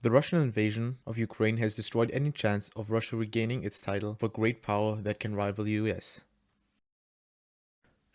The Russian invasion of Ukraine has destroyed any chance of Russia regaining its title of a great power that can rival the US.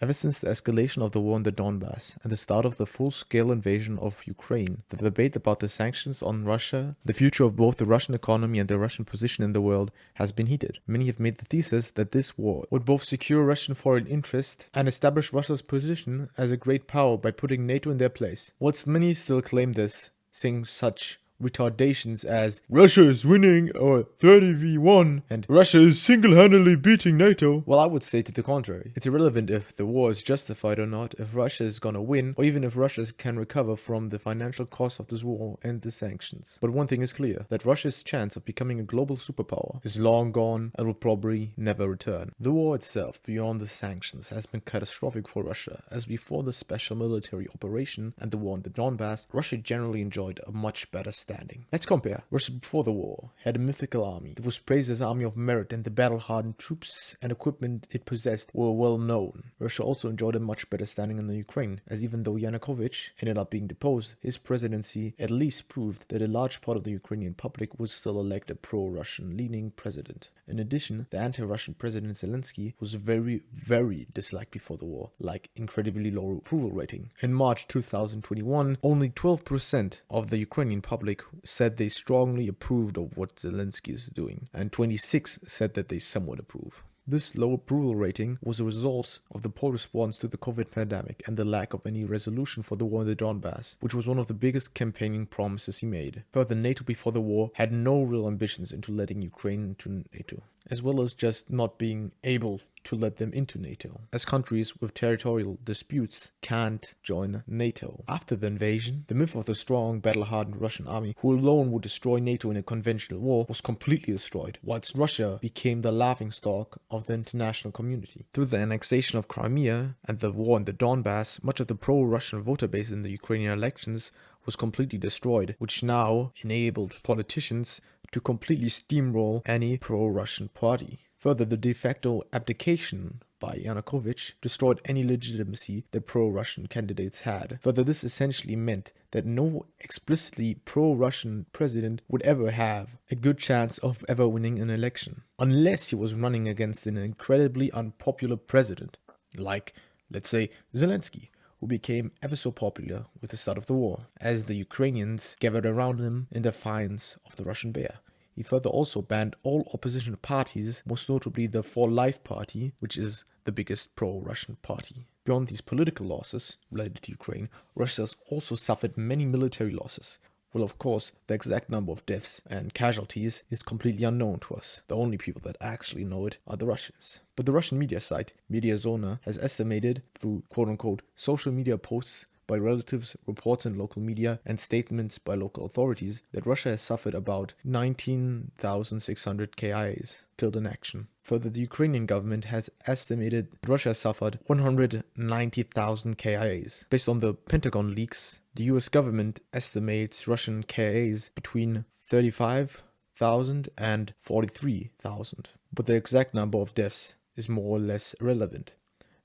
Ever since the escalation of the war in the Donbass and the start of the full-scale invasion of Ukraine, the debate about the sanctions on Russia, the future of both the Russian economy and the Russian position in the world, has been heated. Many have made the thesis that this war would both secure Russian foreign interest and establish Russia's position as a great power by putting NATO in their place. Whilst many still claim this, saying such retardations as Russia is winning or 30v1 and Russia is single-handedly beating NATO. Well, I would say to the contrary. It's irrelevant if the war is justified or not, if Russia is gonna win, or even if Russia can recover from the financial cost of this war and the sanctions. But one thing is clear, that Russia's chance of becoming a global superpower is long gone and will probably never return. The war itself, beyond the sanctions, has been catastrophic for Russia, as before the special military operation and the war in the Donbass, Russia generally enjoyed a much better standing. Let's compare. Russia before the war had a mythical army that was praised as an army of merit, and the battle-hardened troops and equipment it possessed were well known. Russia also enjoyed a much better standing in the Ukraine, as even though Yanukovych ended up being deposed, his presidency at least proved that a large part of the Ukrainian public would still elect a pro-Russian leaning president. In addition, the anti-Russian President Zelensky was very, very disliked before the war, like incredibly low approval rating. In March 2021, only 12% of the Ukrainian public said they strongly approved of what Zelensky is doing, and 26% said that they somewhat approve. This low approval rating was a result of the poor response to the COVID pandemic and the lack of any resolution for the war in the Donbass, which was one of the biggest campaigning promises he made. Further, NATO before the war had no real ambitions into letting Ukraine into NATO, as well as just not being able to let them into NATO, as countries with territorial disputes can't join NATO. After the invasion, the myth of the strong, battle-hardened Russian army, who alone would destroy NATO in a conventional war, was completely destroyed, whilst Russia became the laughingstock of the international community. Through the annexation of Crimea and the war in the Donbass, much of the pro-Russian voter base in the Ukrainian elections was completely destroyed, which now enabled politicians to completely steamroll any pro-Russian party. Further, the de facto abdication by Yanukovych destroyed any legitimacy that pro-Russian candidates had. Further, this essentially meant that no explicitly pro-Russian president would ever have a good chance of ever winning an election, unless he was running against an incredibly unpopular president, like, let's say, Zelensky, who became ever so popular with the start of the war, as the Ukrainians gathered around him in defiance of the Russian bear. He further also banned all opposition parties, most notably the For Life party, which is the biggest pro-Russian party. Beyond these political losses related to Ukraine, Russia has also suffered many military losses. Well, of course, the exact number of deaths and casualties is completely unknown to us. The only people that actually know it are the Russians. But the Russian media site, Mediazona, has estimated through quote-unquote social media posts by relatives, reports in local media, and statements by local authorities that Russia has suffered about 19,600 KIAs killed in action. Further, the Ukrainian government has estimated that Russia has suffered 190,000 KIAs. Based on the Pentagon leaks, the US government estimates Russian KIAs between 35,000 and 43,000. But the exact number of deaths is more or less irrelevant.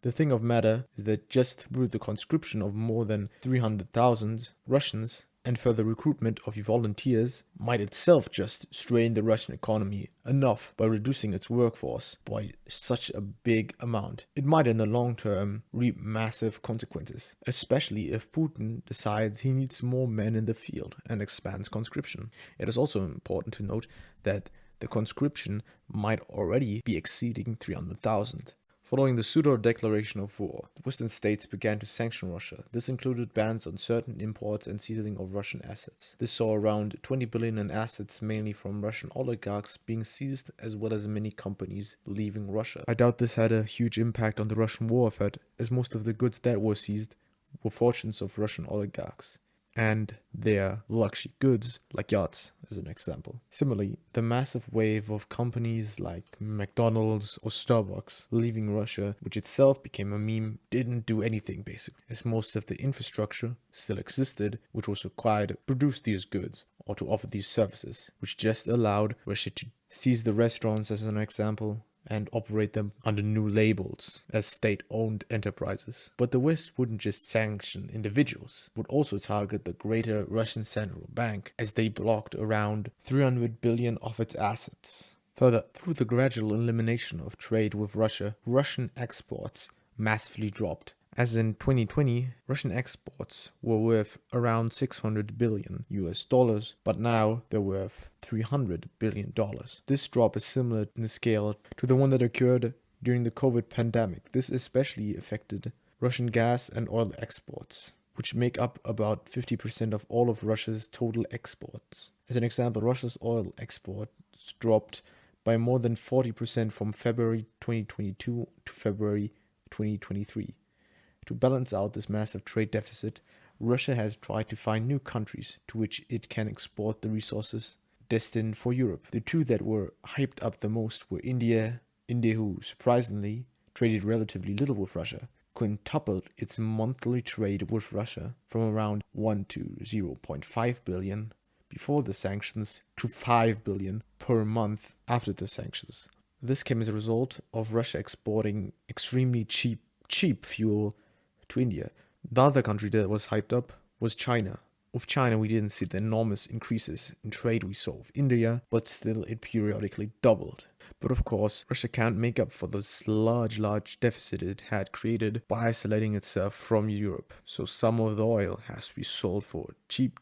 The thing of matter is that just through the conscription of more than 300,000 Russians and further recruitment of volunteers might itself just strain the Russian economy enough by reducing its workforce by such a big amount. It might in the long term reap massive consequences, especially if Putin decides he needs more men in the field and expands conscription. It is also important to note that the conscription might already be exceeding 300,000. Following the pseudo-declaration of war, the Western states began to sanction Russia. This included bans on certain imports and seizing of Russian assets. This saw around 20 billion in assets, mainly from Russian oligarchs, being seized, as well as many companies leaving Russia. I doubt this had a huge impact on the Russian war effort, as most of the goods that were seized were fortunes of Russian oligarchs and their luxury goods, like yachts, as an example. Similarly, the massive wave of companies like McDonald's or Starbucks leaving Russia, which itself became a meme, didn't do anything basically, as most of the infrastructure still existed, which was required to produce these goods or to offer these services, which just allowed Russia to seize the restaurants, as an example, and operate them under new labels as state-owned enterprises. But the West wouldn't just sanction individuals, it would also target the greater Russian central bank, as they blocked around 300 billion of its assets. Further, through the gradual elimination of trade with Russia, Russian exports massively dropped. As in 2020, Russian exports were worth around 600 billion US dollars, but now they're worth 300 billion dollars. This drop is similar in scale to the one that occurred during the COVID pandemic. This especially affected Russian gas and oil exports, which make up about 50% of all of Russia's total exports. As an example, Russia's oil exports dropped by more than 40% from February 2022 to February 2023. To balance out this massive trade deficit, Russia has tried to find new countries to which it can export the resources destined for Europe. The two that were hyped up the most were India, who surprisingly traded relatively little with Russia, quintupled its monthly trade with Russia from around 1 to 0.5 billion before the sanctions to 5 billion per month after the sanctions. This came as a result of Russia exporting extremely cheap fuel to India. The other country that was hyped up was China. With China, we didn't see the enormous increases in trade we saw with India, but still it periodically doubled. But of course, Russia can't make up for this large deficit it had created by isolating itself from Europe. So some of the oil has to be sold for cheap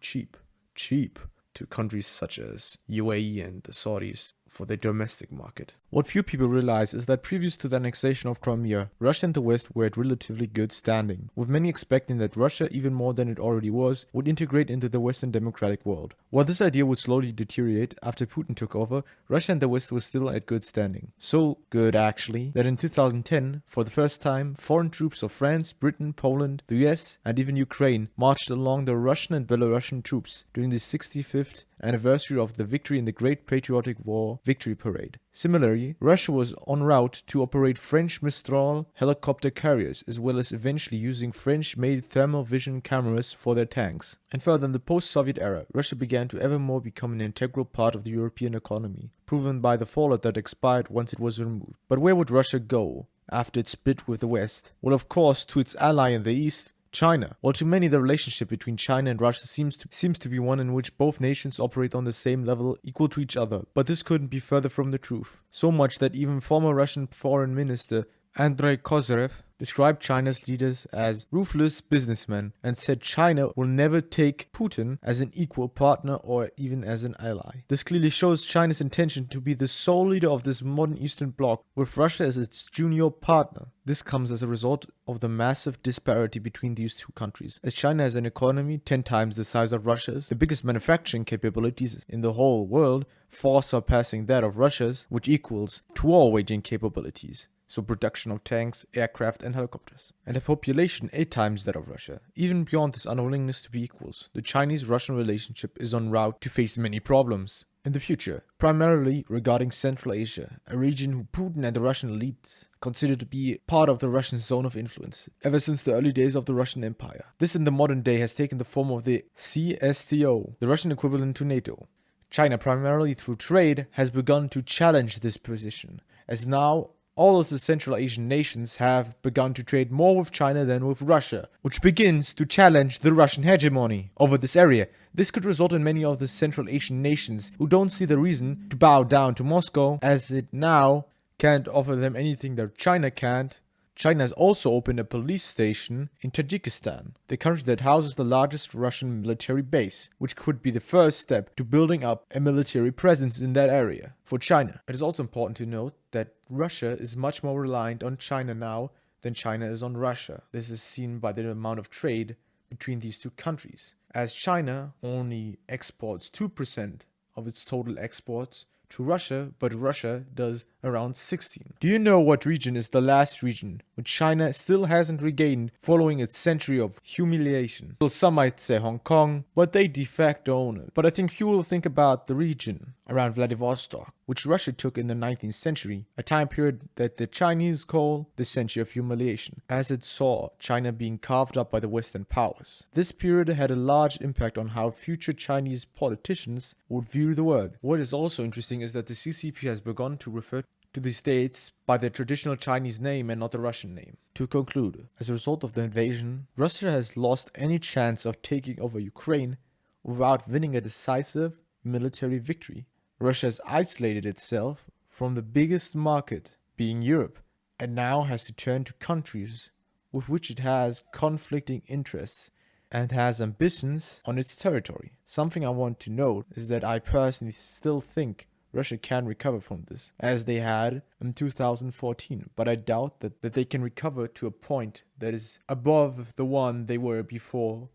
to countries such as UAE and the Saudis for their domestic market. What few people realize is that previous to the annexation of Crimea, Russia and the West were at relatively good standing, with many expecting that Russia, even more than it already was, would integrate into the Western democratic world. While this idea would slowly deteriorate after Putin took over, Russia and the West were still at good standing. So good, actually, that in 2010, for the first time, foreign troops of France, Britain, Poland, the US, and even Ukraine marched along the Russian and Belarusian troops during the 65th anniversary of the victory in the Great Patriotic War Victory Parade. Similarly, Russia was en route to operate French Mistral helicopter carriers, as well as eventually using French-made thermal vision cameras for their tanks. And further, in the post-Soviet era, Russia began to ever more become an integral part of the European economy, proven by the fallout that expired once it was removed. But where would Russia go after it split with the West? Well, of course, to its ally in the East, China. While to many the relationship between China and Russia seems to be one in which both nations operate on the same level, equal to each other. But this couldn't be further from the truth. So much that even former Russian Foreign Minister Andrei Kozyrev described China's leaders as ruthless businessmen and said China will never take Putin as an equal partner or even as an ally. This clearly shows China's intention to be the sole leader of this modern Eastern Bloc, with Russia as its junior partner. This comes as a result of the massive disparity between these two countries. As China has an economy 10 times the size of Russia's, the biggest manufacturing capabilities in the whole world, far surpassing that of Russia's, which equals to war-waging capabilities. So production of tanks, aircraft and helicopters. And a population 8 times that of Russia. Even beyond this unwillingness to be equals, the Chinese-Russian relationship is en route to face many problems in the future, primarily regarding Central Asia, a region who Putin and the Russian elites consider to be part of the Russian zone of influence, ever since the early days of the Russian Empire. This in the modern day has taken the form of the CSTO, the Russian equivalent to NATO. China, primarily through trade, has begun to challenge this position, as now all of the Central Asian nations have begun to trade more with China than with Russia, which begins to challenge the Russian hegemony over this area. This could result in many of the Central Asian nations who don't see the reason to bow down to Moscow, as it now can't offer them anything that China can't. China has also opened a police station in Tajikistan, the country that houses the largest Russian military base, which could be the first step to building up a military presence in that area for China. It is also important to note that Russia is much more reliant on China now than China is on Russia. This is seen by the amount of trade between these two countries, as China only exports 2% of its total exports to Russia, but Russia does around 16. Do you know what region is the last region which China still hasn't regained following its century of humiliation? Well, some might say Hong Kong, but they de facto own it. But I think few will think about the region around Vladivostok, which Russia took in the 19th century, a time period that the Chinese call the century of humiliation, as it saw China being carved up by the Western powers. This period had a large impact on how future Chinese politicians would view the world. What is also interesting is that the CCP has begun to refer to the states by their traditional Chinese name and not the Russian name. To conclude, as a result of the invasion, Russia has lost any chance of taking over Ukraine without winning a decisive military victory. Russia has isolated itself from the biggest market, being Europe, and now has to turn to countries with which it has conflicting interests and has ambitions on its territory. Something I want to note is that I personally still think Russia can recover from this, as they had in 2014, but I doubt that they can recover to a point that is above the one they were before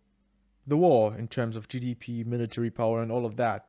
the war in terms of GDP, military power, and all of that.